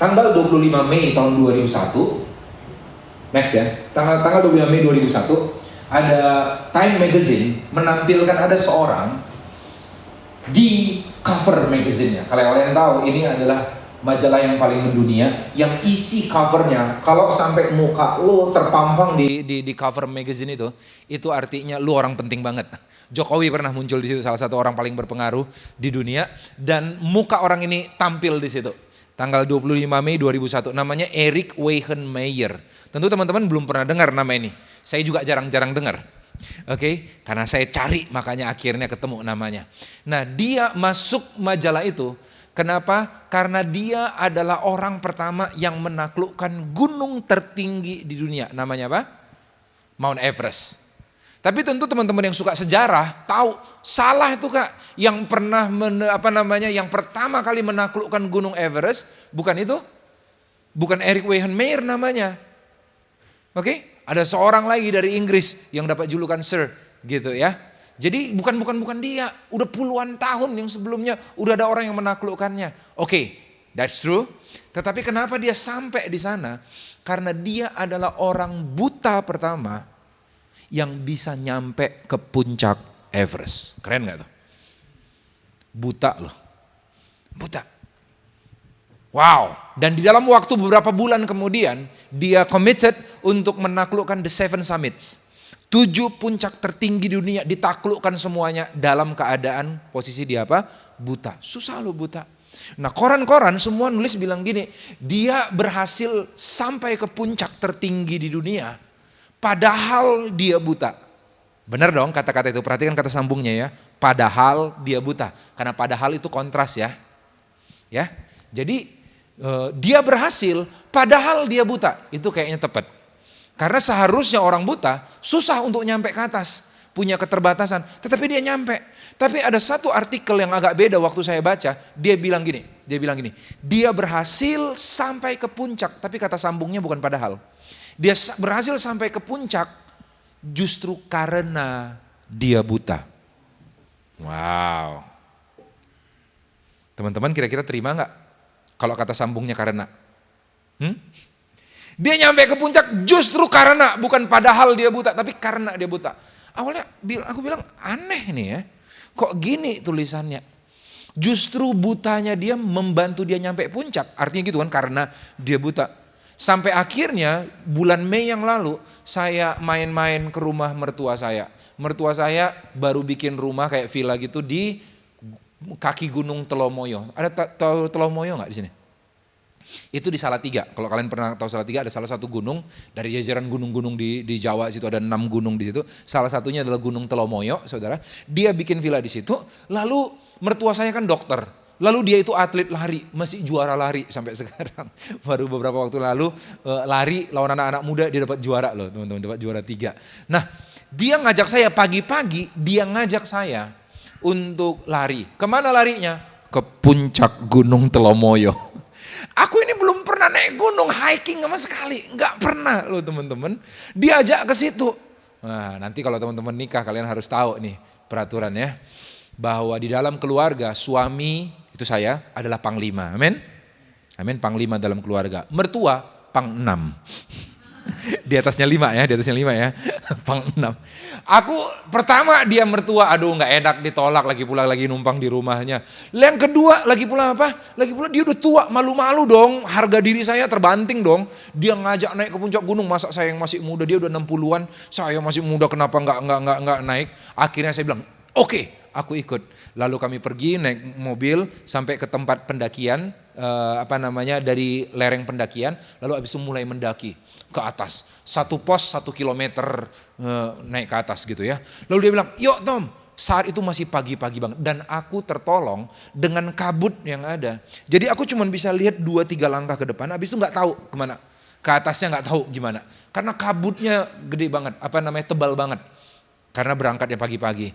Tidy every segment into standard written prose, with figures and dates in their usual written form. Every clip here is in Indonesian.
tanggal 25 Mei tahun 2001, next ya, tanggal 25 Mei 2001, ada Time Magazine menampilkan ada seorang di cover magazine-nya. Kalau kalian tahu, ini adalah majalah yang paling mendunia, yang isi covernya, kalau sampai muka lo terpampang di cover magazine itu artinya lo orang penting banget. Jokowi pernah muncul di situ, salah satu orang paling berpengaruh di dunia, dan muka orang ini tampil di situ. Tanggal 25 Mei 2001, namanya Erik Weihenmayer. Tentu teman-teman belum pernah dengar nama ini. Saya juga jarang-jarang dengar. Oke, karena saya cari, makanya akhirnya ketemu namanya. Nah, dia masuk majalah itu. Kenapa? Karena dia adalah orang pertama yang menaklukkan gunung tertinggi di dunia. Namanya apa? Mount Everest. Tapi tentu teman-teman yang suka sejarah tahu salah itu Kak. Yang pernah yang pertama kali menaklukkan gunung Everest bukan itu. Bukan Erik Weihenmayer namanya. Oke? Ada seorang lagi dari Inggris yang dapat julukan Sir gitu ya. Jadi bukan dia, udah puluhan tahun yang sebelumnya udah ada orang yang menaklukkannya. Oke, that's true. Tetapi kenapa dia sampai di sana? Karena dia adalah orang buta pertama yang bisa nyampe ke puncak Everest. Keren gak tuh? Buta loh, buta. Wow, dan di dalam waktu beberapa bulan kemudian dia committed untuk menaklukkan the 7 summits. 7 puncak tertinggi di dunia ditaklukkan semuanya dalam keadaan posisi dia apa? Buta. Susah loh buta. Nah koran-koran semua nulis bilang gini, dia berhasil sampai ke puncak tertinggi di dunia padahal dia buta. Benar dong kata-kata itu, perhatikan kata sambungnya ya. Padahal dia buta. Karena padahal itu kontras ya. Ya. Jadi dia berhasil padahal dia buta. Itu kayaknya tepat. Karena seharusnya orang buta susah untuk nyampe ke atas, punya keterbatasan, tetapi dia nyampe. Tapi ada satu artikel yang agak beda waktu saya baca, dia bilang gini, dia berhasil sampai ke puncak, tapi kata sambungnya bukan padahal. Dia berhasil sampai ke puncak justru karena dia buta. Wow. Teman-teman kira-kira terima nggak kalau kata sambungnya karena? Dia nyampe ke puncak justru karena, bukan padahal dia buta, tapi karena dia buta. Awalnya aku bilang aneh nih ya, kok gini tulisannya. Justru butanya dia membantu dia nyampe puncak, artinya gitu kan, karena dia buta. Sampai akhirnya bulan Mei yang lalu saya main-main ke rumah mertua saya. Mertua saya baru bikin rumah kayak villa gitu di kaki gunung Telomoyo. Ada tahu Telomoyo nggak di sini? Itu di Salatiga. Kalau kalian pernah tahu Salatiga, ada salah satu gunung dari jajaran gunung-gunung di Jawa, situ ada 6 gunung di situ. Salah satunya adalah Gunung Telomoyo, saudara. Dia bikin villa di situ. Lalu mertua saya kan dokter. Lalu dia itu atlet lari, masih juara lari sampai sekarang. Baru beberapa waktu lalu lari lawan anak-anak muda, dia dapat juara loh teman-teman, dapat juara 3. Nah dia ngajak saya pagi-pagi, dia ngajak saya untuk lari. Kemana larinya? Ke puncak Gunung Telomoyo. Aku ini belum pernah naik gunung, hiking sama sekali. Enggak pernah loh teman-teman. Diajak ke situ. Nah nanti kalau teman-teman nikah kalian harus tahu nih peraturannya. Bahwa di dalam keluarga suami, itu saya, adalah panglima. Amin? Amin, panglima dalam keluarga. Mertua, pang 6. Di atasnya 5 ya, pang 6. Aku pertama dia mertua, aduh nggak enak ditolak, lagi pula lagi numpang di rumahnya. Yang kedua lagi pula dia udah tua, malu-malu dong, harga diri saya terbanting dong. Dia ngajak naik ke puncak gunung, masa saya yang masih muda, dia udah 60-an, saya masih muda kenapa nggak naik. Akhirnya saya bilang, oke, aku ikut. Lalu kami pergi naik mobil sampai ke tempat pendakian, dari lereng pendakian, lalu habis itu mulai mendaki ke atas. 1 pos 1 kilometer naik ke atas gitu ya. Lalu dia bilang, yuk Tom, saat itu masih pagi-pagi banget dan aku tertolong dengan kabut yang ada. Jadi aku cuma bisa lihat 2-3 langkah ke depan, habis itu nggak tahu kemana. Ke atasnya nggak tahu gimana. Karena kabutnya gede banget, tebal banget. Karena berangkatnya pagi-pagi.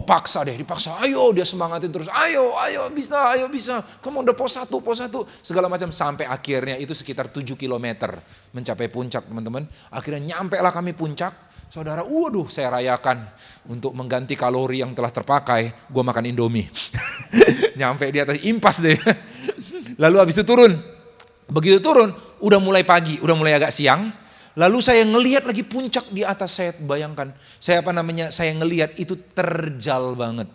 Paksa, ayo dia semangatin terus. Ayo bisa. Kamu udah pos 1, segala macam. Sampai akhirnya itu sekitar 7 kilometer mencapai puncak teman-teman. Akhirnya nyampe lah kami puncak. Saudara, saya rayakan untuk mengganti kalori yang telah terpakai. Gue makan Indomie. Nyampe di atas, impas deh. Lalu habis itu turun. Begitu turun, udah mulai pagi, udah mulai agak siang. Lalu saya ngelihat lagi puncak di atas, saya bayangkan. Saya ngelihat itu terjal banget.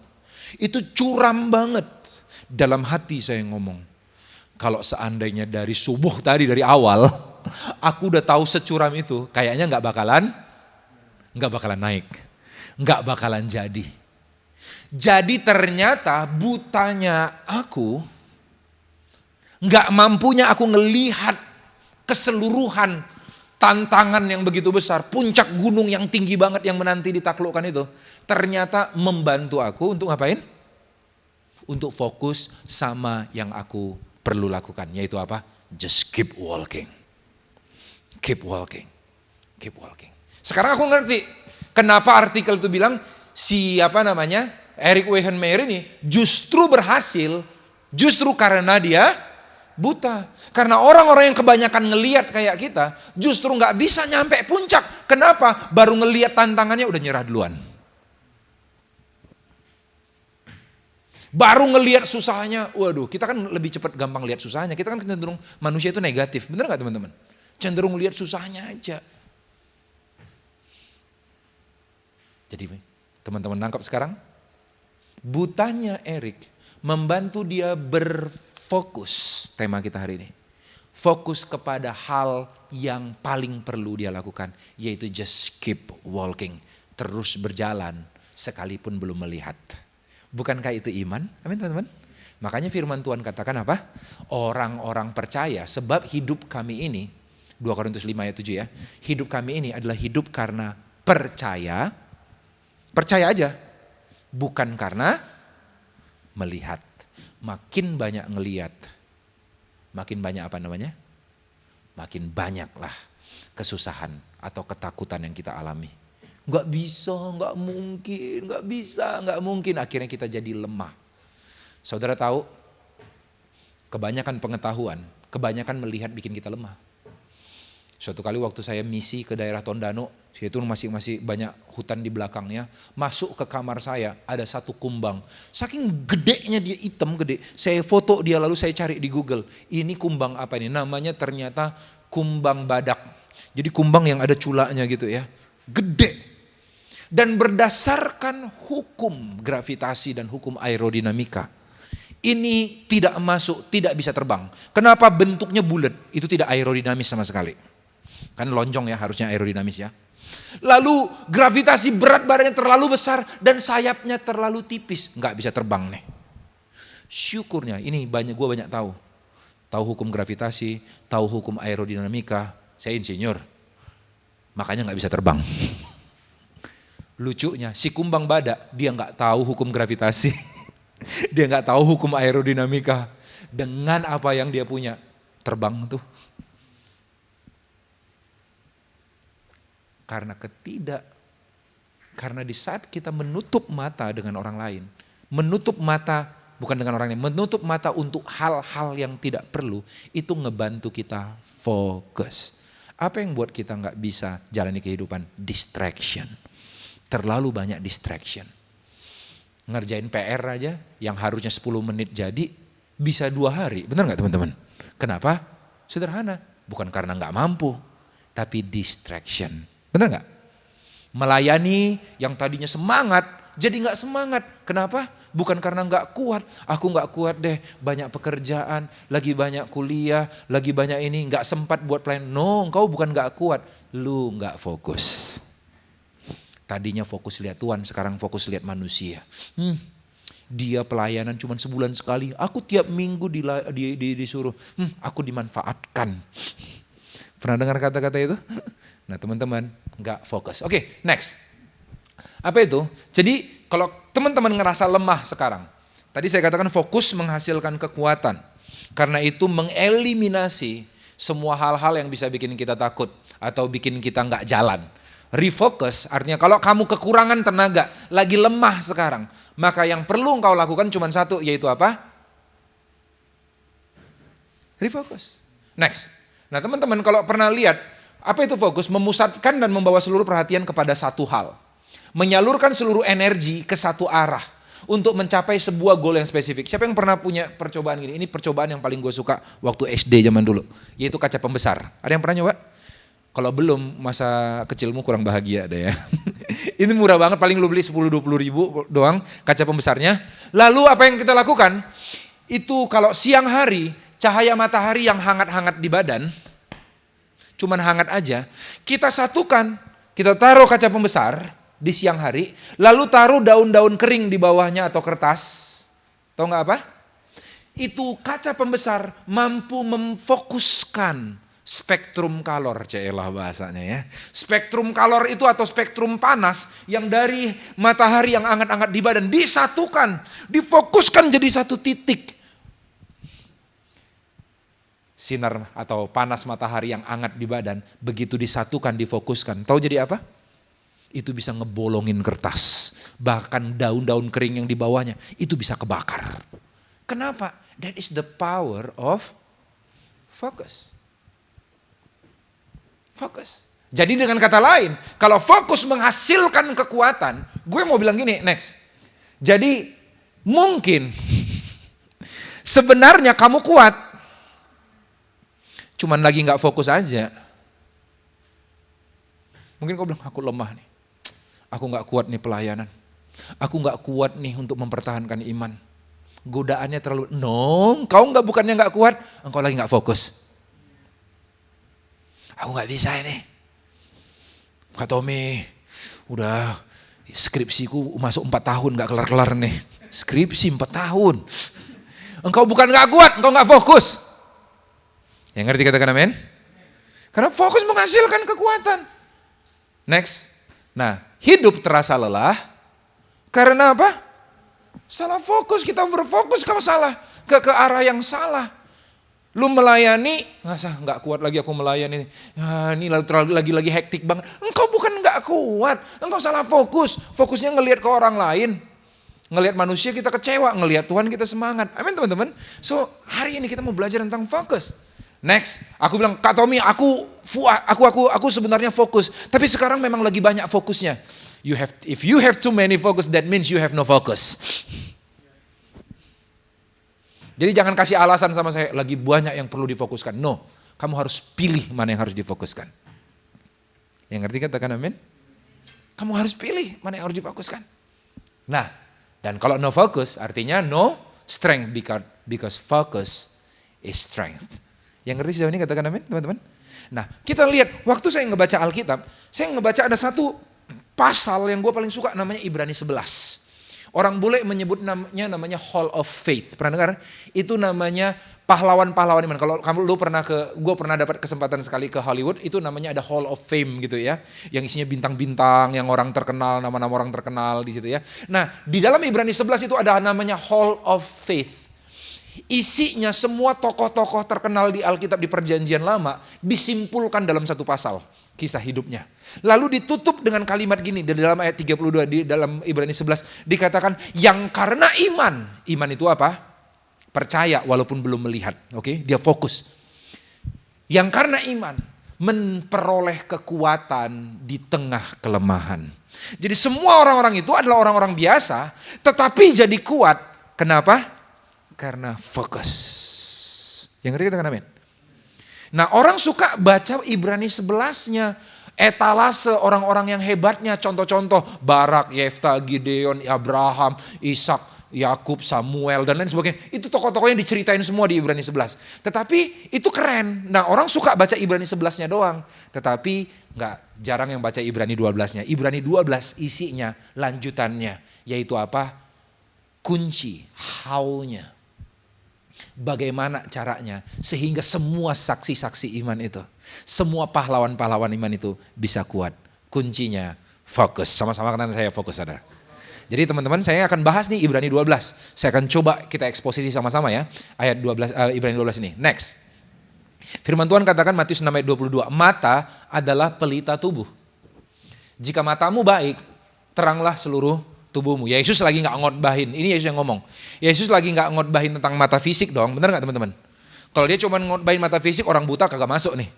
Itu curam banget. Dalam hati saya ngomong, kalau seandainya dari subuh tadi, dari awal, aku udah tahu securam itu, kayaknya nggak bakalan naik. Nggak bakalan jadi. Jadi ternyata butanya aku, nggak mampunya aku ngelihat keseluruhan tantangan yang begitu besar, puncak gunung yang tinggi banget yang menanti ditaklukkan itu, ternyata membantu aku untuk ngapain? Untuk fokus sama yang aku perlu lakukan, yaitu apa? Just keep walking. Keep walking. Keep walking. Sekarang aku ngerti kenapa artikel itu bilang Erik Weihenmayer ini justru berhasil justru karena dia buta. Karena orang-orang yang kebanyakan ngelihat kayak kita justru nggak bisa nyampe puncak. Kenapa? Baru ngelihat tantangannya udah nyerah duluan. Baru ngelihat susahnya, waduh, kita kan lebih cepat gampang lihat susahnya. Kita kan cenderung manusia itu negatif, bener nggak teman-teman? Cenderung lihat susahnya aja. Jadi teman-teman nangkap sekarang? Butanya Erik membantu dia berfokus, tema kita hari ini. Fokus kepada hal yang paling perlu dia lakukan, yaitu just keep walking. Terus berjalan sekalipun belum melihat. Bukankah itu iman? Amin teman-teman. Makanya firman Tuhan katakan apa? Orang-orang percaya sebab hidup kami ini, 2 Korintus 5 ayat 7 ya. Hidup kami ini adalah hidup karena percaya. Percaya aja. Bukan karena melihat. Makin banyak ngelihat. Makin banyak makin banyaklah kesusahan atau ketakutan yang kita alami. Gak bisa, gak mungkin. Akhirnya kita jadi lemah. Saudara tahu, kebanyakan pengetahuan, kebanyakan melihat bikin kita lemah. Suatu kali waktu saya misi ke daerah Tondano, itu masih banyak hutan di belakangnya. Masuk ke kamar saya, ada satu kumbang. Saking gedenya dia, hitam gede. Saya foto dia lalu saya cari di Google. Ini kumbang apa ini? Namanya ternyata kumbang badak. Jadi kumbang yang ada culaknya gitu ya. Gede. Dan berdasarkan hukum gravitasi dan hukum aerodinamika, ini tidak masuk, tidak bisa terbang. Kenapa? Bentuknya bulat, itu tidak aerodinamis sama sekali. Kan lonjong ya, harusnya aerodinamis ya. Lalu gravitasi berat badannya terlalu besar dan sayapnya terlalu tipis, nggak bisa terbang nih. Syukurnya, ini gue banyak tahu hukum gravitasi, tahu hukum aerodinamika. Saya insinyur, makanya nggak bisa terbang. Lucunya si kumbang badak dia nggak tahu hukum gravitasi, dia nggak tahu hukum aerodinamika. Dengan apa yang dia punya terbang tuh. Karena di saat kita menutup mata dengan orang lain, menutup mata bukan dengan orang lain, menutup mata untuk hal-hal yang tidak perlu, itu ngebantu kita fokus. Apa yang buat kita nggak bisa jalani kehidupan? Distraction. Terlalu banyak distraction. Ngerjain PR aja yang harusnya 10 menit jadi bisa 2 hari. Benar gak teman-teman? Kenapa? Sederhana. Bukan karena gak mampu. Tapi distraction. Benar gak? Melayani yang tadinya semangat jadi gak semangat. Kenapa? Bukan karena gak kuat. Aku gak kuat deh. Banyak pekerjaan. Lagi banyak kuliah. Lagi banyak ini. Gak sempat buat pelayanan. No, engkau bukan gak kuat. Lu gak fokus. Tadinya fokus lihat Tuhan, sekarang fokus lihat manusia. Dia pelayanan cuma sebulan sekali, aku tiap minggu disuruh, aku dimanfaatkan. Pernah dengar kata-kata itu? Nah teman-teman, nggak fokus. Oke, next. Apa itu? Jadi kalau teman-teman ngerasa lemah sekarang, tadi saya katakan fokus menghasilkan kekuatan. Karena itu mengeliminasi semua hal-hal yang bisa bikin kita takut atau bikin kita nggak jalan. Refocus artinya kalau kamu kekurangan tenaga, lagi lemah sekarang, maka yang perlu engkau lakukan cuma satu, yaitu apa? Refocus. Next. Nah teman-teman kalau pernah lihat, apa itu fokus? Memusatkan dan membawa seluruh perhatian kepada satu hal. Menyalurkan seluruh energi ke satu arah. untuk mencapai sebuah goal yang spesifik. Siapa yang pernah punya percobaan gini? Ini percobaan yang paling gue suka waktu SD zaman dulu, yaitu kaca pembesar. Ada yang pernah nyoba? Kalau belum, masa kecilmu kurang bahagia deh ya. Ini murah banget, paling lu beli 10-20 ribu doang kaca pembesarnya. Lalu apa yang kita lakukan? Itu kalau siang hari, cahaya matahari yang hangat-hangat di badan, cuman hangat aja, kita satukan, kita taruh kaca pembesar di siang hari, lalu taruh daun-daun kering di bawahnya atau kertas. Tahu nggak apa? Itu kaca pembesar mampu memfokuskan spektrum kalor, celah bahasanya ya. Spektrum kalor itu atau spektrum panas yang dari matahari yang hangat-hangat di badan disatukan, difokuskan jadi satu titik. Sinar atau panas matahari yang hangat di badan begitu disatukan, difokuskan. Tahu jadi apa? Itu bisa ngebolongin kertas. Bahkan daun-daun kering yang di bawahnya itu bisa kebakar. Kenapa? That is the power of focus. Fokus. Jadi dengan kata lain, kalau fokus menghasilkan kekuatan, gue mau bilang gini, next. Jadi mungkin sebenarnya kamu kuat, cuman lagi gak fokus aja. Mungkin kau bilang, aku lemah nih. Aku gak kuat nih pelayanan. Aku gak kuat nih untuk mempertahankan iman. Godaannya terlalu, no, kau bukannya gak kuat, engkau lagi gak fokus. Aku gak bisa ini. Kak Tommy, udah skripsiku masuk 4 tahun gak kelar-kelar nih. Skripsi 4 tahun. Engkau bukan gak kuat, engkau gak fokus. Yang ngerti katakan amin? Karena fokus menghasilkan kekuatan. Next. Nah, hidup terasa lelah. Karena apa? Salah fokus, kita berfokus kalau salah. Ke arah yang salah. Lu melayani, masa gak kuat lagi aku melayani. Ya, ini lagi hektik banget. Engkau bukan gak kuat, engkau salah fokus. Fokusnya ngelihat ke orang lain. Ngelihat manusia kita kecewa, ngelihat Tuhan kita semangat. Amin teman-teman. So hari ini kita mau belajar tentang fokus. Next, aku bilang, Kak Tommy, aku sebenarnya fokus. Tapi sekarang memang lagi banyak fokusnya. If you have too many focus, that means you have no focus. Jadi jangan kasih alasan sama saya, lagi banyak yang perlu difokuskan. No, kamu harus pilih mana yang harus difokuskan. Yang ngerti katakan amin? Kamu harus pilih mana yang harus difokuskan. Nah, dan kalau no focus artinya no strength because focus is strength. Yang ngerti sejauh ini katakan amin teman-teman? Nah, kita lihat waktu saya ngebaca Alkitab, saya ngebaca ada satu pasal yang gue paling suka namanya Ibrani 11. Orang bule menyebut namanya Hall of Faith. Pernah dengar? Itu namanya pahlawan-pahlawan iman. Kalau gue pernah dapat kesempatan sekali ke Hollywood, itu namanya ada Hall of Fame gitu ya. Yang isinya bintang-bintang, yang orang terkenal, nama-nama orang terkenal di situ ya. Nah, di dalam Ibrani 11 itu ada namanya Hall of Faith. Isinya semua tokoh-tokoh terkenal di Alkitab di Perjanjian Lama disimpulkan dalam satu pasal. Kisah hidupnya. Lalu ditutup dengan kalimat gini, di dalam ayat 32 di dalam Ibrani 11 dikatakan yang karena iman. Iman itu apa? Percaya walaupun belum melihat. Oke, dia fokus. Yang karena iman memperoleh kekuatan di tengah kelemahan. Jadi semua orang-orang itu adalah orang-orang biasa tetapi jadi kuat. Kenapa? Karena fokus. Yang ngerti katakan amin. Nah, orang suka baca Ibrani 11-nya, etalase orang-orang yang hebatnya, contoh-contoh Barak, Yefta, Gideon, Abraham, Ishak, Yakub, Samuel dan lain sebagainya. Itu tokoh-tokoh yang diceritain semua di Ibrani 11. Tetapi itu keren. Nah, orang suka baca Ibrani 11-nya doang. Tetapi jarang yang baca Ibrani 12-nya. Ibrani 12 isinya lanjutannya, yaitu apa? Kunci, how-nya. Bagaimana caranya sehingga semua saksi-saksi iman itu, semua pahlawan-pahlawan iman itu bisa kuat. Kuncinya fokus. Sama-sama katakan saya fokus, saudara. Jadi teman-teman, saya akan bahas nih Ibrani 12. Saya akan coba kita eksposisi sama-sama ya. Ayat 12 Ibrani 12 ini. Next. Firman Tuhan katakan Matius 6 ayat 22, mata adalah pelita tubuh. Jika matamu baik, teranglah seluruh tubuhmu. Yesus lagi gak ngotbahin, ini Yesus yang ngomong. Yesus lagi gak ngotbahin tentang mata fisik dong, benar gak teman-teman? Kalau dia cuma ngotbahin mata fisik, orang buta kagak masuk nih.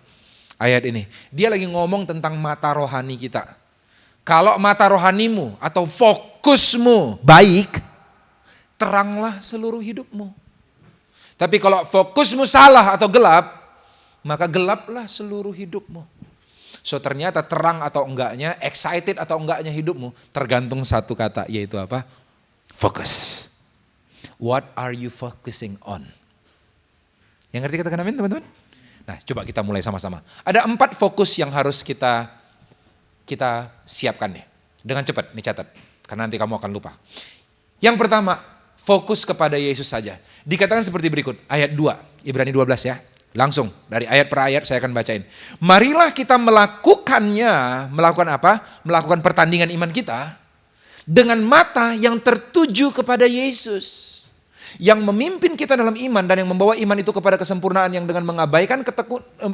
Ayat ini, dia lagi ngomong tentang mata rohani kita. Kalau mata rohanimu atau fokusmu baik, teranglah seluruh hidupmu. Tapi kalau fokusmu salah atau gelap, maka gelaplah seluruh hidupmu. So ternyata terang atau enggaknya, excited atau enggaknya hidupmu tergantung satu kata, yaitu apa? Fokus. What are you focusing on? Yang ngerti katakan amin teman-teman? Nah coba kita mulai sama-sama. Ada 4 fokus yang harus kita siapkan nih. Dengan cepat, nih catat. Karena nanti kamu akan lupa. Yang pertama, fokus kepada Yesus saja. Dikatakan seperti berikut, ayat 2, Ibrani 12 ya. Langsung, dari ayat per ayat saya akan bacain. Marilah kita melakukan apa? Melakukan pertandingan iman kita dengan mata yang tertuju kepada Yesus. Yang memimpin kita dalam iman dan yang membawa iman itu kepada kesempurnaan, yang dengan mengabaikan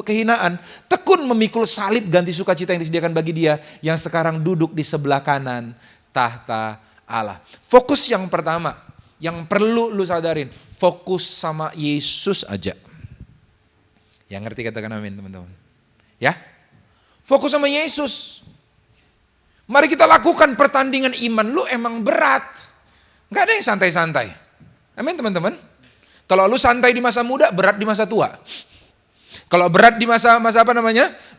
kehinaan, tekun memikul salib ganti sukacita yang disediakan bagi Dia yang sekarang duduk di sebelah kanan tahta Allah. Fokus yang pertama yang perlu lu sadarin, fokus sama Yesus aja. Yang ngerti katakan amin teman-teman. Ya, fokus sama Yesus. Mari kita lakukan pertandingan iman. Lu emang berat, gak ada yang santai-santai. Amin teman-teman. Kalau lu santai di masa muda, berat di masa tua. Kalau berat di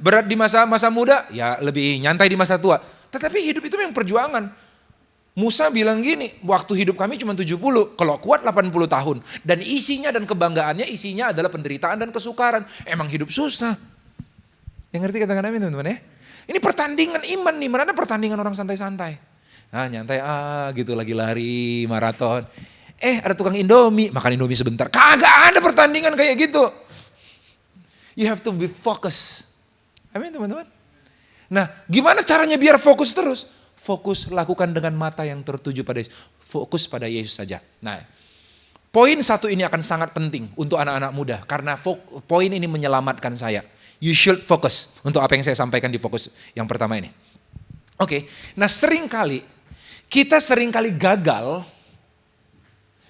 berat di masa muda, ya lebih nyantai di masa tua. Tetapi hidup itu memang perjuangan. Musa bilang gini, waktu hidup kami cuma 70, kalau kuat 80 tahun. Dan isinya dan kebanggaannya isinya adalah penderitaan dan kesukaran. Emang hidup susah. Yang ngerti katakan amin teman-teman ya. Ini pertandingan iman nih, mana ada pertandingan orang santai-santai. Nah nyantai gitu lagi lari, maraton. Ada tukang Indomie, makan Indomie sebentar. Kagak ada pertandingan kayak gitu. You have to be focused. Amin teman-teman. Nah gimana caranya biar fokus terus? Fokus lakukan dengan mata yang tertuju pada Yesus. Fokus pada Yesus saja. Nah, poin 1 ini akan sangat penting untuk anak-anak muda. Karena poin ini menyelamatkan saya. You should focus untuk apa yang saya sampaikan di fokus yang pertama ini. Oke, nah kita seringkali gagal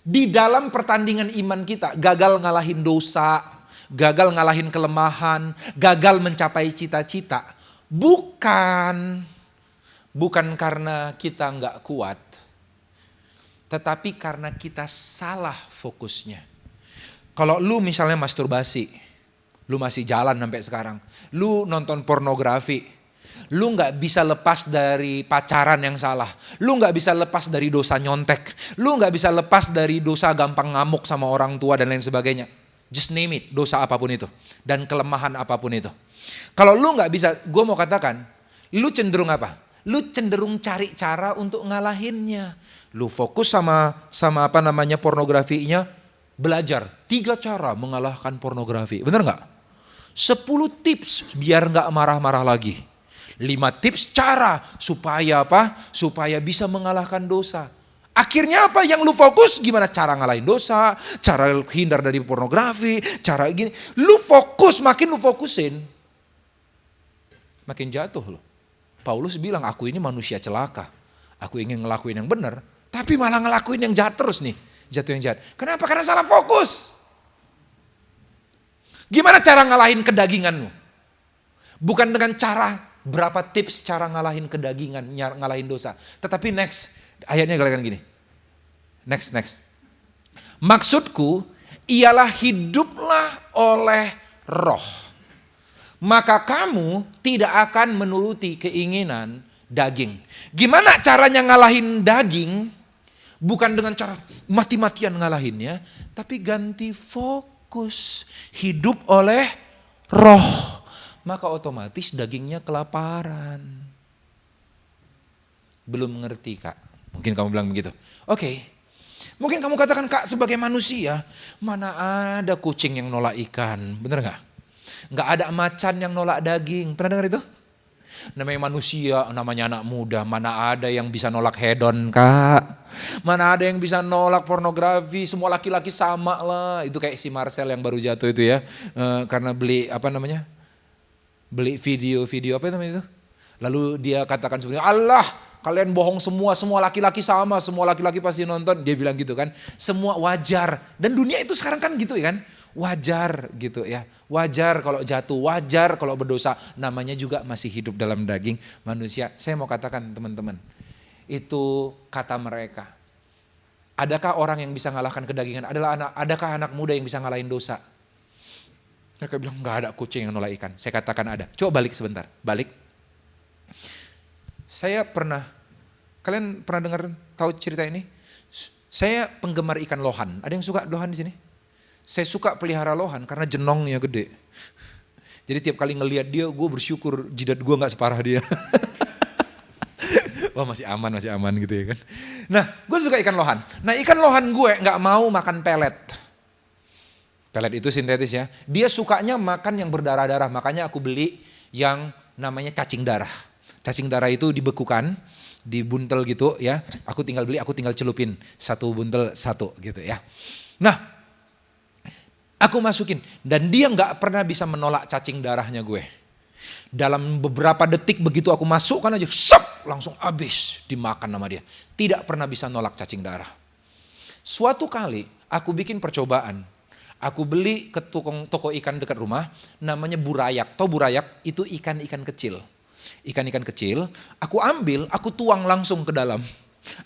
di dalam pertandingan iman kita. Gagal ngalahin dosa, gagal ngalahin kelemahan, gagal mencapai cita-cita. Bukan karena kita nggak kuat, tetapi karena kita salah fokusnya. Kalau lu misalnya masturbasi, lu masih jalan sampai sekarang. Lu nonton pornografi, lu nggak bisa lepas dari pacaran yang salah. Lu nggak bisa lepas dari dosa nyontek. Lu nggak bisa lepas dari dosa gampang ngamuk sama orang tua dan lain sebagainya. Just name it, dosa apapun itu. Dan kelemahan apapun itu. Kalau lu nggak bisa, gue mau katakan, lu cenderung apa? Lu cenderung cari cara untuk ngalahinnya. Lu fokus sama pornografinya, belajar 3 cara mengalahkan pornografi. Bener gak? 10 tips biar gak marah-marah lagi. 5 tips cara supaya bisa mengalahkan dosa. Akhirnya apa yang lu fokus? Gimana cara ngalahin dosa, cara hindar dari pornografi, cara gini. Makin lu fokusin, makin jatuh lu. Paulus bilang, aku ini manusia celaka. Aku ingin ngelakuin yang benar, tapi malah ngelakuin yang jahat terus nih. Jatuh yang jahat. Kenapa? Karena salah fokus. Gimana cara ngalahin kedaginganmu? Bukan dengan cara berapa tips cara ngalahin kedagingan, ngalahin dosa. Tetapi next, ayatnya katakan gini. Next. Maksudku, ialah hiduplah oleh roh. Maka kamu tidak akan menuruti keinginan daging. Gimana caranya ngalahin daging? Bukan dengan cara mati-matian ngalahinnya, tapi ganti fokus. Hidup oleh roh. Maka otomatis dagingnya kelaparan. Belum mengerti Kak. Mungkin kamu bilang begitu. Oke. Mungkin kamu katakan, Kak, sebagai manusia, mana ada kucing yang nolak ikan. Bener gak? Nggak ada macan yang nolak daging. Pernah dengar itu? Namanya manusia, namanya anak muda. Mana ada yang bisa nolak hedon Kak. Mana ada yang bisa nolak pornografi. Semua laki-laki sama lah. Itu kayak si Marcel yang baru jatuh itu ya. Karena beli video apa namanya itu. Lalu dia katakan sebenarnya, Allah kalian bohong semua laki-laki sama. Semua laki-laki pasti nonton. Dia bilang gitu kan. Semua wajar. Dan dunia itu sekarang kan gitu ya kan. Wajar gitu ya, wajar kalau jatuh, wajar kalau berdosa, namanya juga masih hidup dalam daging manusia. Saya mau katakan teman-teman, itu kata mereka. Adakah orang yang bisa ngalahkan kedagingan? Adakah anak muda yang bisa ngalahin dosa? Mereka bilang, nggak ada kucing yang nolak ikan. Saya katakan ada. Coba balik sebentar. Balik. Kalian pernah dengar tahu cerita ini? Saya penggemar ikan lohan. Ada yang suka lohan di sini? Saya suka pelihara lohan karena jenongnya gede. Jadi tiap kali ngelihat dia, gue bersyukur jidat gue nggak separah dia. Wah masih aman gitu ya kan. Nah gue suka ikan lohan. Nah ikan lohan gue nggak mau makan pelet. Pelet itu sintetis ya. Dia sukanya makan yang berdarah-darah. Makanya aku beli yang namanya cacing darah. Cacing darah itu dibekukan, dibuntel gitu ya. Aku tinggal celupin satu buntel satu gitu ya. Nah aku masukin dan dia nggak pernah bisa menolak cacing darahnya gue. Dalam beberapa detik begitu aku masukkan aja, langsung habis dimakan sama dia. Tidak pernah bisa nolak cacing darah. Suatu kali aku bikin percobaan. Aku beli ke toko ikan dekat rumah, namanya burayak. Tahu burayak? Itu ikan-ikan kecil. Ikan-ikan kecil, aku ambil, aku tuang langsung ke dalam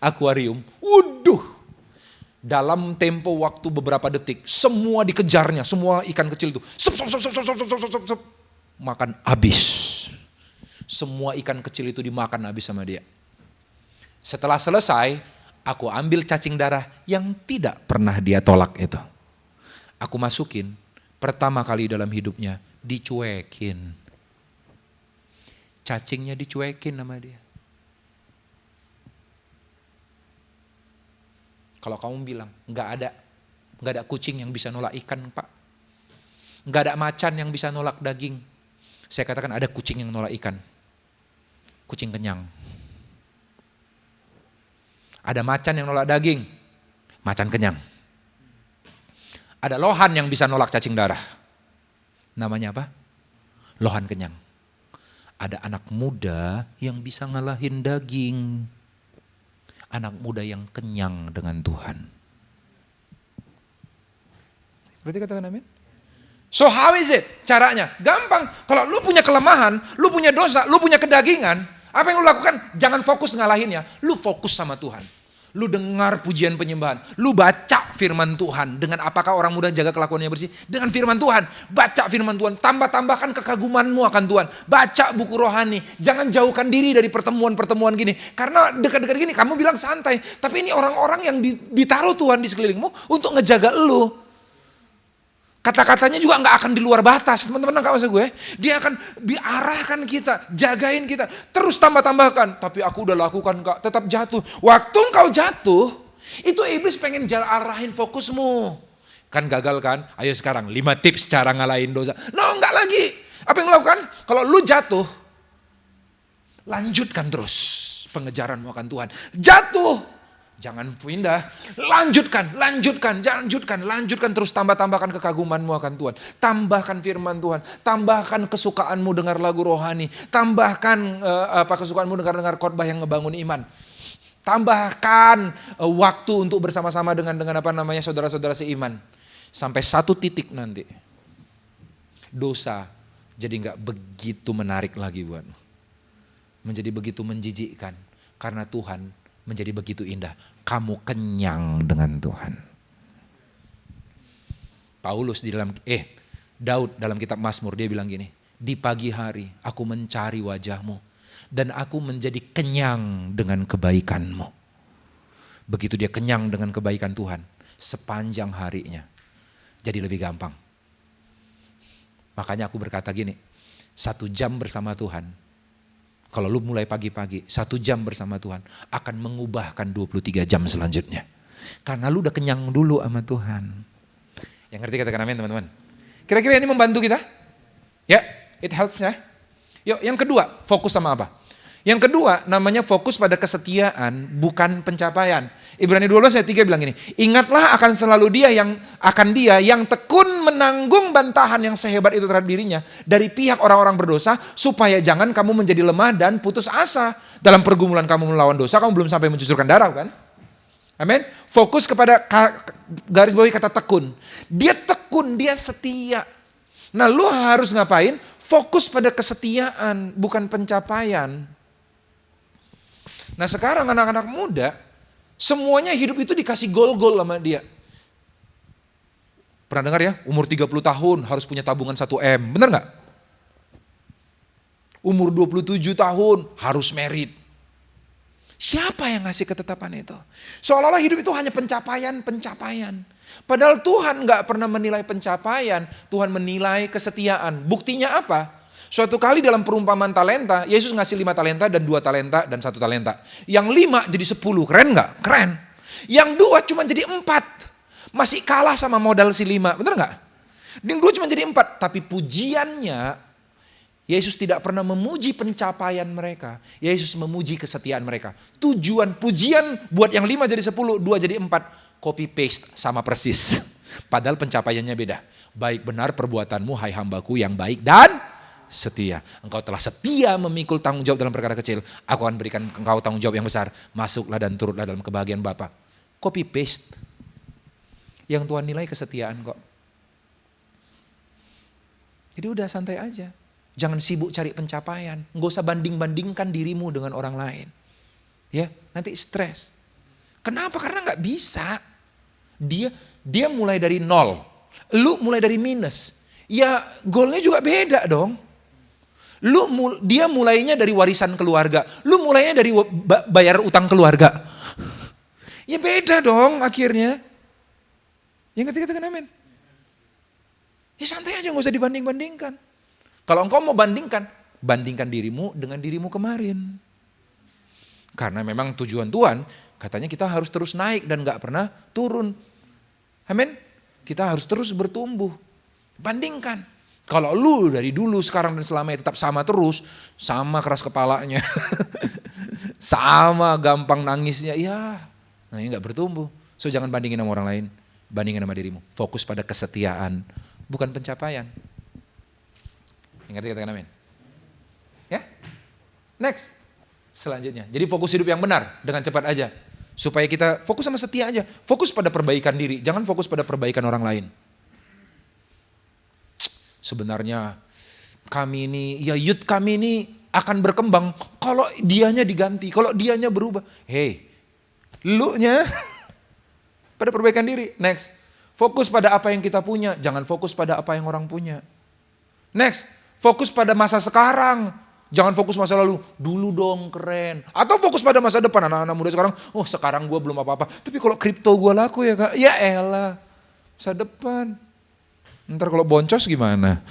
akuarium. Waduh! Dalam tempo waktu beberapa detik, semua dikejarnya, semua ikan kecil itu. Makan habis. Semua ikan kecil itu dimakan habis sama dia. Setelah selesai, aku ambil cacing darah yang tidak pernah dia tolak itu. Aku masukin, pertama kali dalam hidupnya dicuekin. Cacingnya dicuekin sama dia. Kalau kamu bilang, nggak ada kucing yang bisa nolak ikan, Pak. Nggak ada macan yang bisa nolak daging. Saya katakan ada kucing yang nolak ikan. Kucing kenyang. Ada macan yang nolak daging. Macan kenyang. Ada lohan yang bisa nolak cacing darah. Namanya apa? Lohan kenyang. Ada anak muda yang bisa ngalahin daging. Anak muda yang kenyang dengan Tuhan. Berarti katakan amin? So how is it? Caranya gampang. Kalau lu punya kelemahan, lu punya dosa, lu punya kedagingan, apa yang lu lakukan? Jangan fokus ngalahinnya. Lu fokus sama Tuhan. Lu dengar pujian penyembahan. Lu baca firman Tuhan. Dengan apakah orang muda jaga kelakuannya bersih? Dengan firman Tuhan. Baca firman Tuhan. Tambahkan kekagumanmu akan Tuhan. Baca buku rohani. Jangan jauhkan diri dari pertemuan-pertemuan gini. Karena dekat-dekat gini kamu bilang santai. Tapi ini orang-orang yang ditaruh Tuhan di sekelilingmu untuk ngejaga lu. Kata-katanya juga nggak akan di luar batas, teman-teman nggak maksud gue. Dia akan diarahkan kita, jagain kita, terus tambahkan. Tapi aku udah lakukan kak, tetap jatuh. Waktu engkau jatuh, itu iblis pengen arahin fokusmu. Kan gagal kan? Ayo sekarang 5 tips cara ngalahin dosa. No, nggak lagi. Apa yang lo lakukan? Kalau lu jatuh, lanjutkan terus pengejaranmu akan Tuhan. Jatuh. Jangan pindah, lanjutkan terus tambahkan kekagumanmu akan Tuhan. Tambahkan firman Tuhan, tambahkan kesukaanmu dengar lagu rohani, tambahkan kesukaanmu dengar khotbah yang ngebangun iman. Tambahkan waktu untuk bersama-sama dengan saudara-saudara seiman. Sampai satu titik nanti, dosa jadi nggak begitu menarik lagi buatmu. Menjadi begitu menjijikkan karena Tuhan menjadi begitu indah. Kamu kenyang dengan Tuhan. Daud dalam kitab Mazmur dia bilang gini, di pagi hari aku mencari wajahmu dan aku menjadi kenyang dengan kebaikanmu. Begitu dia kenyang dengan kebaikan Tuhan, sepanjang harinya jadi lebih gampang. Makanya aku berkata gini, 1 jam bersama Tuhan, kalau lu mulai pagi-pagi, 1 jam bersama Tuhan akan mengubahkan 23 jam selanjutnya. Karena lu udah kenyang dulu sama Tuhan. Yang ngerti katakan amin teman-teman. Kira-kira ini membantu kita? Ya, it helps ya. Yuk, yang kedua, fokus sama apa? Yang kedua namanya fokus pada kesetiaan, bukan pencapaian. Ibrani 12 ayat 3 bilang gini, ingatlah akan selalu dia yang tekun menanggung bantahan yang sehebat itu terhadap dirinya dari pihak orang-orang berdosa, supaya jangan kamu menjadi lemah dan putus asa. Dalam pergumulan kamu melawan dosa, kamu belum sampai mencucurkan darah kan? Amin. Fokus kepada garis bawahi kata tekun. Dia tekun, dia setia. Nah lu harus ngapain? Fokus pada kesetiaan, bukan pencapaian. Nah sekarang anak-anak muda Semuanya hidup itu dikasih gol-gol sama dia. Pernah dengar ya, umur 30 tahun harus punya tabungan 1M, benar nggak? Umur 27 tahun harus merit. Siapa yang ngasih ketetapan itu? Seolah-olah hidup itu hanya pencapaian. Padahal Tuhan nggak pernah menilai pencapaian, Tuhan menilai kesetiaan. Buktinya apa? Suatu kali dalam perumpamaan talenta, Yesus ngasih 5 talenta dan 2 talenta dan 1 talenta. Yang 5 jadi 10, keren nggak? Keren. Yang 2 cuma jadi 4. Masih kalah sama modal si 5, bener gak? Yang 2 cuma jadi 4, tapi pujiannya, Yesus tidak pernah memuji pencapaian mereka. Yesus memuji kesetiaan mereka. Tujuan pujian buat yang 5 jadi 10, 2 jadi 4, copy paste sama persis. Padahal pencapaiannya beda. Baik benar perbuatanmu, hai hambaku yang baik dan setia. Engkau telah setia memikul tanggung jawab dalam perkara kecil. Aku akan berikan engkau tanggung jawab yang besar. Masuklah dan turutlah dalam kebahagiaan Bapa. Copy paste. Yang Tuhan nilai kesetiaan kok. Jadi udah santai aja. Jangan sibuk cari pencapaian. Nggak usah banding-bandingkan dirimu dengan orang lain. Ya, nanti stres. Kenapa? Karena nggak bisa. Dia mulai dari 0. Lu mulai dari minus. Ya goalnya juga beda dong. Dia mulainya dari warisan keluarga. Lu mulainya dari bayar utang keluarga. Ya beda dong akhirnya. Yang ketiga kan amin. Ya santai aja, gak usah dibanding-bandingkan. Kalau engkau mau bandingkan dirimu dengan dirimu kemarin. Karena memang tujuan Tuhan, katanya kita harus terus naik dan gak pernah turun. Amin. Kita harus terus bertumbuh. Bandingkan. Kalau lu dari dulu, sekarang dan selamanya tetap sama terus, sama keras kepalanya, sama gampang nangisnya, ya, nah ini gak bertumbuh. So jangan bandingin sama orang lain. Bandingkan sama dirimu. Fokus pada kesetiaan, bukan pencapaian. Yang ngerti katakan amin. Ya. Next. Selanjutnya. Jadi fokus hidup yang benar dengan cepat aja. Supaya kita fokus sama setia aja. Fokus pada perbaikan diri. Jangan fokus pada perbaikan orang lain. Sebenarnya kami ini, ya youth kami ini akan berkembang kalau dianya diganti, kalau dianya berubah. Hey, lu nya pada perbaikan diri. Next. Fokus pada apa yang kita punya. Jangan fokus pada apa yang orang punya. Next. Fokus pada masa sekarang. Jangan fokus masa lalu. Dulu dong keren. Atau fokus pada masa depan. Anak-anak muda sekarang. Oh sekarang gue belum apa-apa. Tapi kalau kripto gue laku ya kak. Ya elah. Masa depan. Ntar kalau boncos gimana?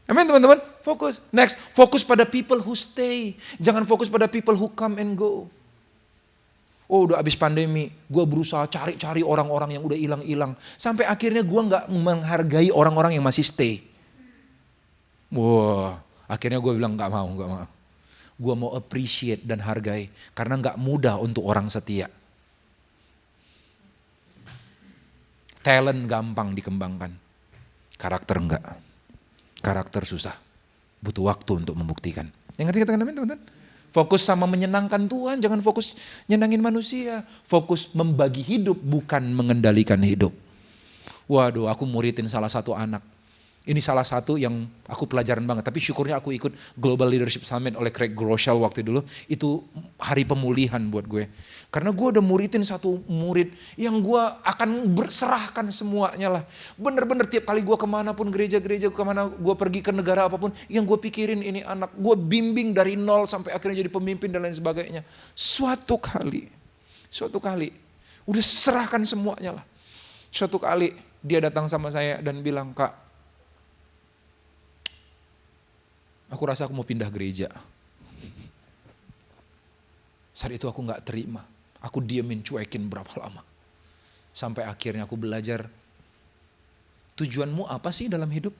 Amin teman-teman. Fokus. Next. Fokus pada people who stay. Jangan fokus pada people who come and go. Oh udah abis pandemi, gue berusaha cari-cari orang-orang yang udah hilang-hilang. Sampai akhirnya gue gak menghargai orang-orang yang masih stay. Wah, akhirnya gue bilang gak mau. Gue mau appreciate dan hargai. Karena gak mudah untuk orang setia. Talent gampang dikembangkan. Karakter enggak. Karakter susah. Butuh waktu untuk membuktikan. Yang ngerti katakan amin teman-teman? Fokus sama menyenangkan Tuhan, jangan fokus nyenangin manusia. Fokus membagi hidup, bukan mengendalikan hidup. Waduh, aku muridin salah satu anak. Ini salah satu yang aku pelajaran banget. Tapi syukurnya aku ikut Global Leadership Summit oleh Craig Groeschel waktu dulu. Itu hari pemulihan buat gue. Karena gue udah muridin satu murid yang gue akan berserahkan semuanya lah. Bener-bener tiap kali gue kemana pun gereja-gereja, kemana gue pergi ke negara apapun. Yang gue pikirin ini anak. Gue bimbing dari nol sampai akhirnya jadi pemimpin dan lain sebagainya. Suatu kali. Udah serahkan semuanya lah. Suatu kali dia datang sama saya dan bilang, Kak, aku rasa aku mau pindah gereja. Saat itu aku gak terima. Aku diemin, cuekin berapa lama. Sampai akhirnya aku belajar. Tujuanmu apa sih dalam hidup?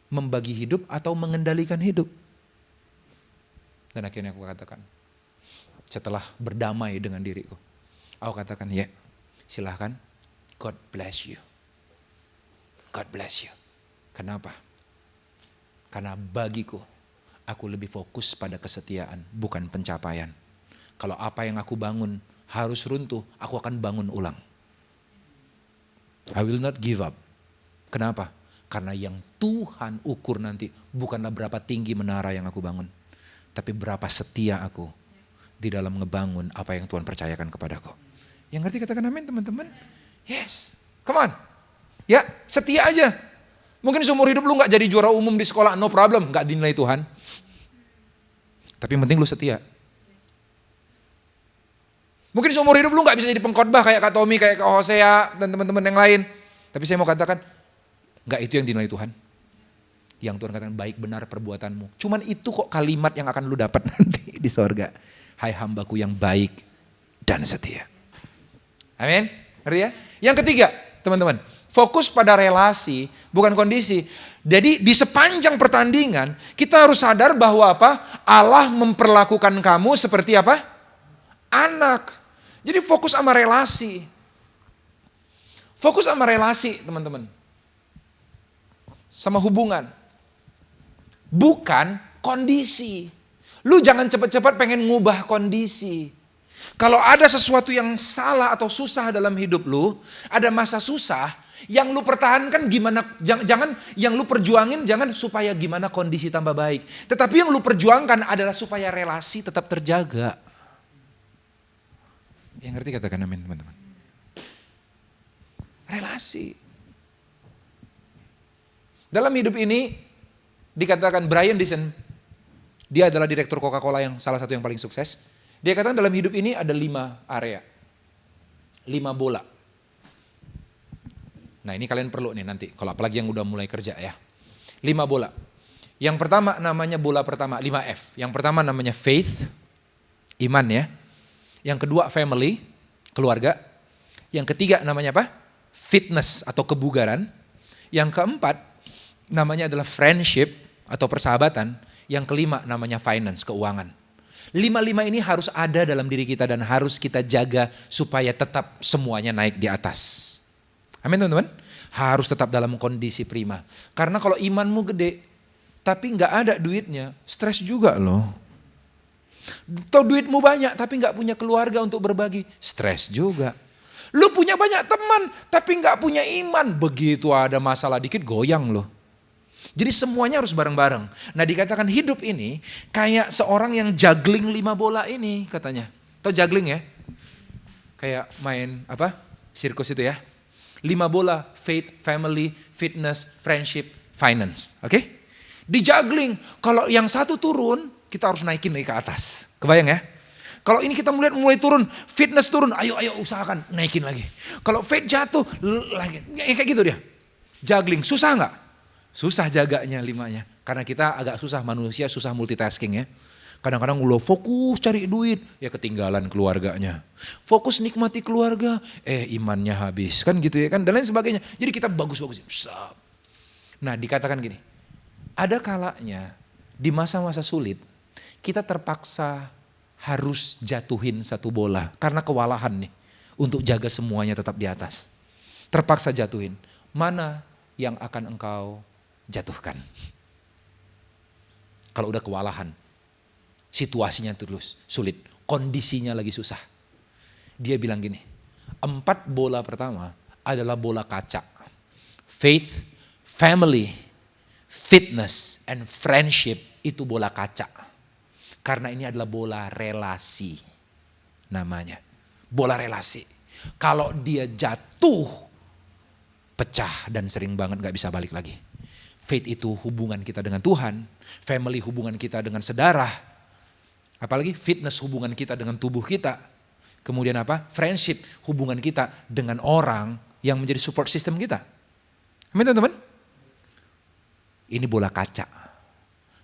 Membagi hidup atau mengendalikan hidup? Dan akhirnya aku katakan. Setelah berdamai dengan diriku. Aku katakan, ya silahkan. God bless you. God bless you. Kenapa? Karena bagiku, aku lebih fokus pada kesetiaan, bukan pencapaian. Kalau apa yang aku bangun harus runtuh, aku akan bangun ulang. I will not give up. Kenapa? Karena yang Tuhan ukur nanti bukanlah berapa tinggi menara yang aku bangun. Tapi berapa setia aku di dalam ngebangun apa yang Tuhan percayakan kepadaku. Yang ngerti katakan amin teman-teman. Yes, come on. Ya, setia aja. Mungkin seumur hidup lu gak jadi juara umum di sekolah, no problem, gak dinilai Tuhan. Tapi yang penting lu setia. Mungkin seumur hidup lu gak bisa jadi pengkhotbah kayak Kak Tommy, kayak Kak Hosea, dan teman-teman yang lain. Tapi saya mau katakan, gak itu yang dinilai Tuhan. Yang Tuhan katakan baik benar perbuatanmu. Cuman itu kok kalimat yang akan lu dapat nanti di sorga. Hai hambaku yang baik dan setia. Amin. Ngerti ya? Yang ketiga, teman-teman. Fokus pada relasi, bukan kondisi. Jadi di sepanjang pertandingan, kita harus sadar bahwa apa? Allah memperlakukan kamu seperti apa? Anak. Jadi fokus sama relasi. Fokus sama relasi, teman-teman. Sama hubungan. Bukan kondisi. Lu jangan cepat-cepat pengen ngubah kondisi. Kalau ada sesuatu yang salah atau susah dalam hidup lu, ada masa susah, yang lu pertahankan gimana, jangan yang lu perjuangin jangan supaya gimana kondisi tambah baik. Tetapi yang lu perjuangkan adalah supaya relasi tetap terjaga. Yang ngerti katakan amin teman-teman. Relasi. Dalam hidup ini dikatakan Brian Dyson, dia adalah direktur Coca-Cola yang salah satu yang paling sukses. Dia katakan dalam hidup ini ada 5 area. 5 bola. Nah ini kalian perlu nih nanti, kalau apalagi yang udah mulai kerja ya. 5 bola. Yang pertama namanya bola pertama, 5F. Yang pertama namanya faith, iman ya. Yang kedua family, keluarga. Yang ketiga namanya apa? Fitness atau kebugaran. Yang keempat namanya adalah friendship atau persahabatan. Yang kelima namanya finance, keuangan. 5 ini harus ada dalam diri kita dan harus kita jaga supaya tetap semuanya naik di atas. Amin teman-teman. Harus tetap dalam kondisi prima. Karena kalau imanmu gede, tapi gak ada duitnya, stres juga loh. Atau duitmu banyak, tapi gak punya keluarga untuk berbagi, stres juga. Lu punya banyak teman, tapi gak punya iman. Begitu ada masalah dikit, goyang loh. Jadi semuanya harus bareng-bareng. Nah dikatakan hidup ini kayak seorang yang juggling 5 bola ini katanya. Atau juggling ya? Kayak main apa? Sirkus itu ya. 5 bola, faith, family, fitness, friendship, finance. Oke? Di juggling, kalau yang satu turun, kita harus naikin lagi ke atas. Kebayang ya? Kalau ini kita mulai turun, fitness turun, ayo usahakan naikin lagi. Kalau faith jatuh, lagi. Kayak gitu dia. Juggling, susah nggak? Susah jaganya 5-nya. Karena kita agak susah, manusia susah multitasking ya. Kadang-kadang lo fokus cari duit, ya ketinggalan keluarganya. Fokus nikmati keluarga, imannya habis. Kan gitu ya kan, dan lain sebagainya. Jadi kita bagus-bagus. Nah dikatakan gini, ada kalanya di masa-masa sulit, kita terpaksa harus jatuhin satu bola. Karena kewalahan nih, untuk jaga semuanya tetap di atas. Terpaksa jatuhin, mana yang akan engkau jatuhkan? Kalau udah kewalahan, situasinya terus sulit, kondisinya lagi susah. Dia bilang gini, 4 bola pertama adalah bola kaca. Faith, family, fitness, and friendship itu bola kaca. Karena ini adalah bola relasi namanya. Bola relasi. Kalau dia jatuh, pecah dan sering banget gak bisa balik lagi. Faith itu hubungan kita dengan Tuhan, family hubungan kita dengan saudara, apalagi fitness hubungan kita dengan tubuh kita. Kemudian apa? Friendship hubungan kita dengan orang yang menjadi support system kita. Amin teman-teman? Ini bola kaca.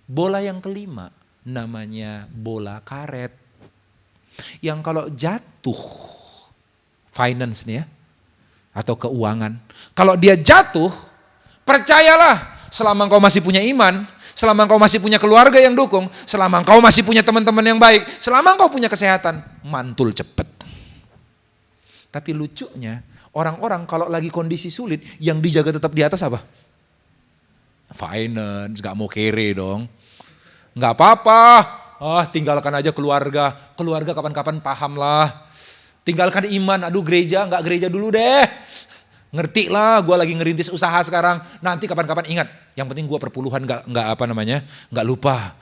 Bola yang kelima namanya bola karet. Yang kalau jatuh, finance nih ya, atau keuangan. Kalau dia jatuh, percayalah selama engkau masih punya iman, selama engkau masih punya keluarga yang dukung, selama engkau masih punya teman-teman yang baik, selama engkau punya kesehatan, mantul cepet. Tapi lucunya, orang-orang kalau lagi kondisi sulit, yang dijaga tetap di atas apa? Finance, gak mau kere dong. Gak apa-apa, tinggalkan aja keluarga. Keluarga kapan-kapan paham lah. Tinggalkan iman, aduh gereja, gak gereja dulu deh. Ngerti lah, gue lagi ngerintis usaha sekarang. Nanti kapan-kapan ingat, yang penting gue perpuluhan gak lupa.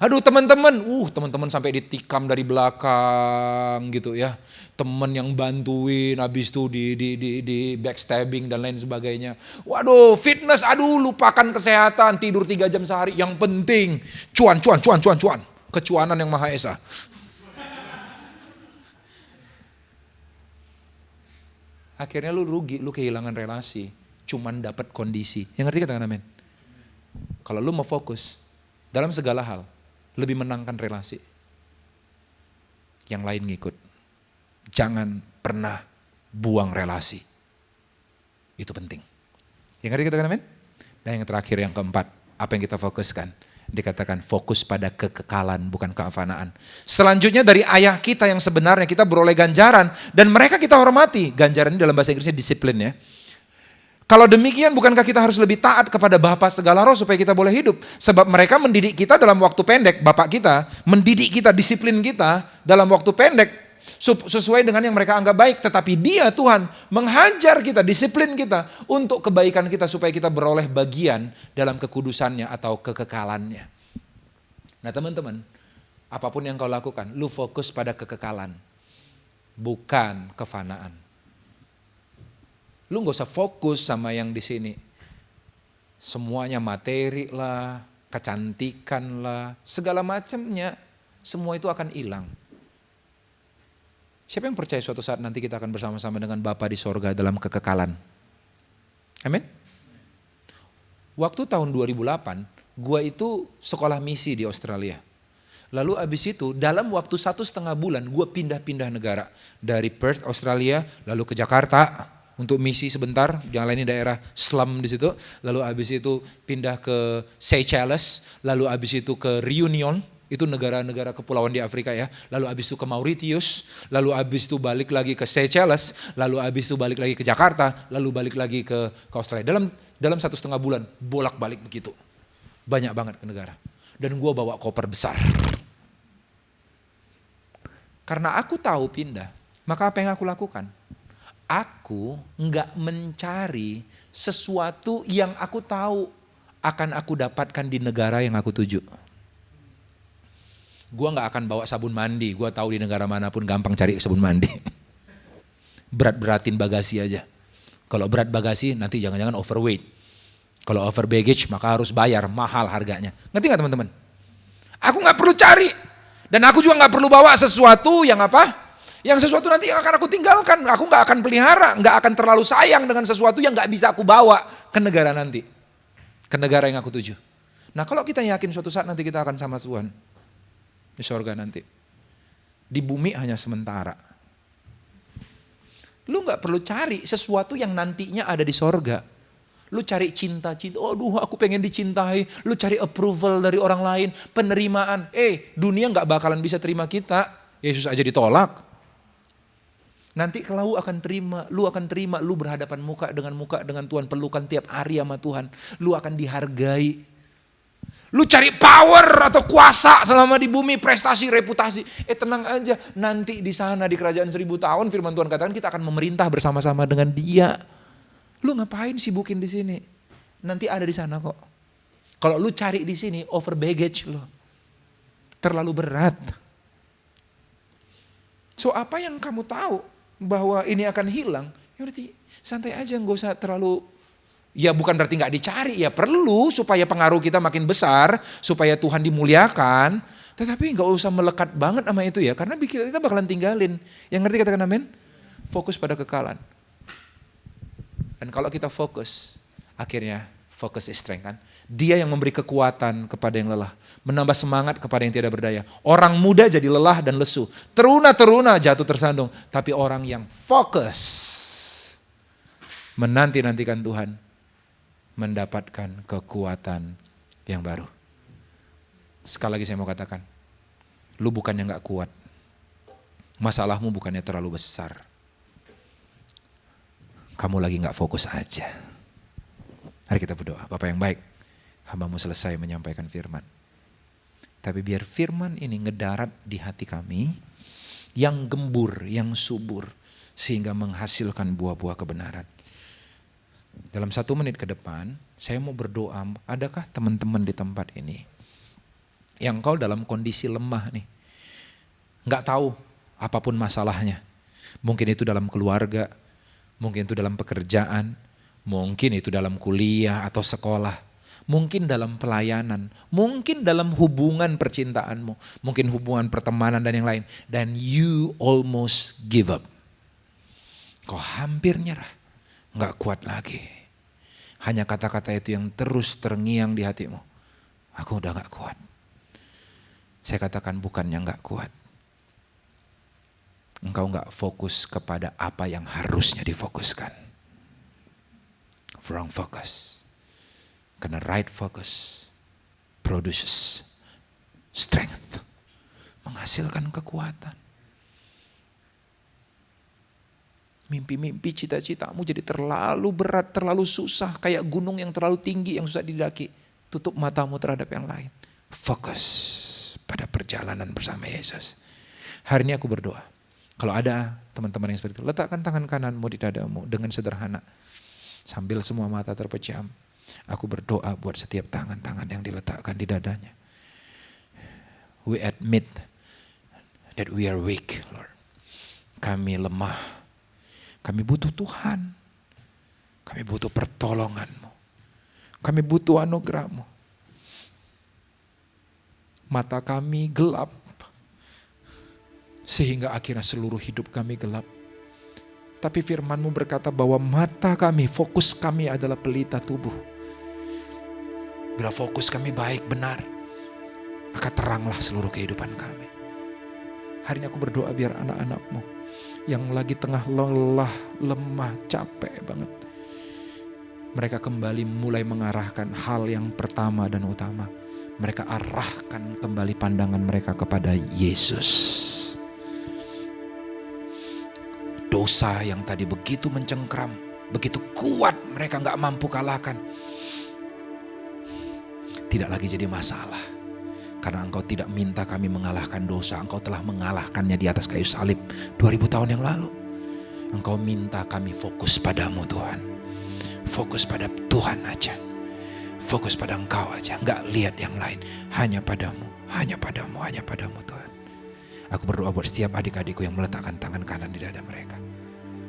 Aduh teman-teman sampai ditikam dari belakang gitu ya. Temen yang bantuin, habis itu di backstabbing dan lain sebagainya. Waduh, fitness, aduh lupakan kesehatan, tidur 3 jam sehari. Yang penting cuan. Kecuanan yang Maha Esa. Akhirnya lu rugi, lu kehilangan relasi. Cuman dapat kondisi. Yang ngerti katakan amin? Kalau lu mau fokus dalam segala hal, lebih menangkan relasi. Yang lain ngikut. Jangan pernah buang relasi. Itu penting. Yang ngerti katakan amin? Dan yang terakhir, yang keempat, apa yang kita fokuskan? Dikatakan fokus pada kekekalan, bukan kefanaan. Selanjutnya dari ayah kita yang sebenarnya kita beroleh ganjaran. Dan mereka kita hormati. Ganjaran ini dalam bahasa Inggrisnya disiplin ya. Kalau demikian bukankah kita harus lebih taat kepada Bapa segala roh supaya kita boleh hidup? Sebab mereka mendidik kita dalam waktu pendek, Bapak kita mendidik kita, disiplin kita dalam waktu pendek sesuai dengan yang mereka anggap baik. Tetapi Dia Tuhan menghajar kita, disiplin kita untuk kebaikan kita supaya kita beroleh bagian dalam kekudusannya atau kekekalannya. Nah teman-teman, apapun yang kau lakukan, lu fokus pada kekekalan, bukan kefanaan. Lu gak usah fokus sama yang di sini. Semuanya materi lah, kecantikan lah, segala macamnya, semua itu akan hilang. Siapa yang percaya suatu saat nanti kita akan bersama-sama dengan Bapa di sorga dalam kekekalan? Amin? Waktu tahun 2008, gua itu sekolah misi di Australia. Lalu abis itu dalam waktu 1,5 bulan gua pindah-pindah negara. Dari Perth, Australia, lalu ke Jakarta untuk misi sebentar, yang lainnya daerah slum di situ. Lalu habis itu pindah ke Seychelles, lalu habis itu ke Reunion, itu negara-negara kepulauan di Afrika ya. Lalu habis itu ke Mauritius, lalu habis itu balik lagi ke Seychelles, lalu habis itu balik lagi ke Jakarta, lalu balik lagi ke Australia. Dalam 1,5 bulan bolak-balik begitu. Banyak banget ke negara. Dan gue bawa koper besar. Karena aku tahu pindah, maka apa yang aku lakukan? Aku nggak mencari sesuatu yang aku tahu akan aku dapatkan di negara yang aku tuju. Gua nggak akan bawa sabun mandi. Gua tahu di negara manapun gampang cari sabun mandi. Berat-beratin bagasi aja. Kalau berat bagasi nanti jangan-jangan overweight. Kalau over baggage maka harus bayar mahal harganya. Ngerti nggak teman-teman? Aku nggak perlu cari dan aku juga nggak perlu bawa sesuatu yang apa? Yang sesuatu nanti yang akan aku tinggalkan, aku gak akan pelihara, gak akan terlalu sayang dengan sesuatu yang gak bisa aku bawa ke negara nanti. Ke negara yang aku tuju. Nah kalau kita yakin suatu saat nanti kita akan sama Tuhan. Di surga nanti. Di bumi hanya sementara. Lu gak perlu cari sesuatu yang nantinya ada di surga. Lu cari cinta-cinta, aduh aku pengen dicintai. Lu cari approval dari orang lain, penerimaan. Dunia gak bakalan bisa terima kita. Yesus aja ditolak. Nanti kalau lu akan terima, lu berhadapan muka dengan Tuhan, pelukan tiap hari sama Tuhan. Lu akan dihargai. Lu cari power atau kuasa selama di bumi, prestasi, reputasi. Tenang aja, nanti di sana di kerajaan 1000 tahun firman Tuhan katakan kita akan memerintah bersama-sama dengan Dia. Lu ngapain sibukin di sini? Nanti ada di sana kok. Kalau lu cari di sini over baggage lu. Terlalu berat. So apa yang kamu tahu bahwa ini akan hilang, ya berarti santai aja, nggak usah terlalu, ya bukan berarti nggak dicari, ya perlu supaya pengaruh kita makin besar, supaya Tuhan dimuliakan, tetapi nggak usah melekat banget sama itu ya, karena kita bakalan tinggalin. Yang ngerti katakan amin? Fokus pada kekalan. Dan kalau kita fokus, akhirnya fokus is strength kan. Dia yang memberi kekuatan kepada yang lelah, menambah semangat kepada yang tidak berdaya. Orang muda jadi lelah dan lesu, teruna-teruna jatuh tersandung. Tapi orang yang fokus menanti-nantikan Tuhan mendapatkan kekuatan yang baru. Sekali lagi saya mau katakan, lu bukannya gak kuat, masalahmu bukannya terlalu besar. Kamu lagi gak fokus aja. Mari kita berdoa. Bapa yang baik, hamba-Mu selesai menyampaikan firman. Tapi biar firman ini ngedarat di hati kami, yang gembur, yang subur, sehingga menghasilkan buah-buah kebenaran. Dalam 1 menit ke depan, saya mau berdoa, adakah teman-teman di tempat ini Yang kau dalam kondisi lemah nih. Gak tahu apapun masalahnya. Mungkin itu dalam keluarga, mungkin itu dalam pekerjaan, mungkin itu dalam kuliah atau sekolah, mungkin dalam pelayanan, mungkin dalam hubungan percintaanmu, mungkin hubungan pertemanan dan yang lain. Dan you almost give up. Kau hampir nyerah, gak kuat lagi. Hanya kata-kata itu yang terus terngiang di hatimu. Aku udah gak kuat. Saya katakan bukannya gak kuat. Engkau gak fokus kepada apa yang harusnya difokuskan. Wrong focus. Karena right focus produces strength. Menghasilkan kekuatan. Mimpi-mimpi cita-citamu jadi terlalu berat, terlalu susah. Kayak gunung yang terlalu tinggi yang susah didaki. Tutup matamu terhadap yang lain. Fokus pada perjalanan bersama Yesus. Hari ini aku berdoa. Kalau ada teman-teman yang seperti itu, letakkan tangan kananmu di dadamu dengan sederhana. Sambil semua mata terpejam. Aku berdoa buat setiap tangan-tangan yang diletakkan di dadanya. We admit that we are weak, Lord. Kami lemah. Kami butuh Tuhan. Kami butuh pertolongan-Mu. Kami butuh anugerah-Mu. Mata kami gelap. Sehingga akhirnya seluruh hidup kami gelap. Tapi firman-Mu berkata bahwa mata kami, fokus kami adalah pelita tubuh. Bila fokus kami baik, benar, maka teranglah seluruh kehidupan kami. Hari ini aku berdoa biar anak-anak-Mu yang lagi tengah lelah, lemah, capek banget. Mereka kembali mulai mengarahkan hal yang pertama dan utama. Mereka arahkan kembali pandangan mereka kepada Yesus. Dosa yang tadi begitu mencengkram, begitu kuat mereka gak mampu kalahkan. Tidak lagi jadi masalah. Karena Engkau tidak minta kami mengalahkan dosa. Engkau telah mengalahkannya di atas kayu salib 2000 tahun yang lalu. Engkau minta kami fokus padamu Tuhan. Fokus pada Tuhan aja. Fokus pada Engkau aja. Gak lihat yang lain. Hanya padamu, hanya padamu, hanya padamu Tuhan. Aku berdoa buat setiap adik-adikku yang meletakkan tangan kanan di dada mereka.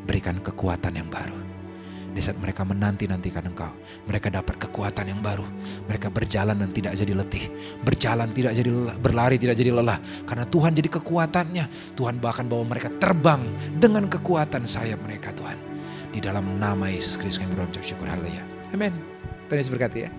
Berikan kekuatan yang baru. Di saat mereka menanti-nantikan Engkau, mereka dapat kekuatan yang baru. Mereka berjalan dan tidak jadi letih. Berjalan tidak jadi lelah, berlari tidak jadi lelah. Karena Tuhan jadi kekuatannya. Tuhan bahkan bawa mereka terbang dengan kekuatan sayap mereka Tuhan. Di dalam nama Yesus Kristus kami berdoa, ucap syukur, haleluya. Amin. Tuhan Yesus berkati ya.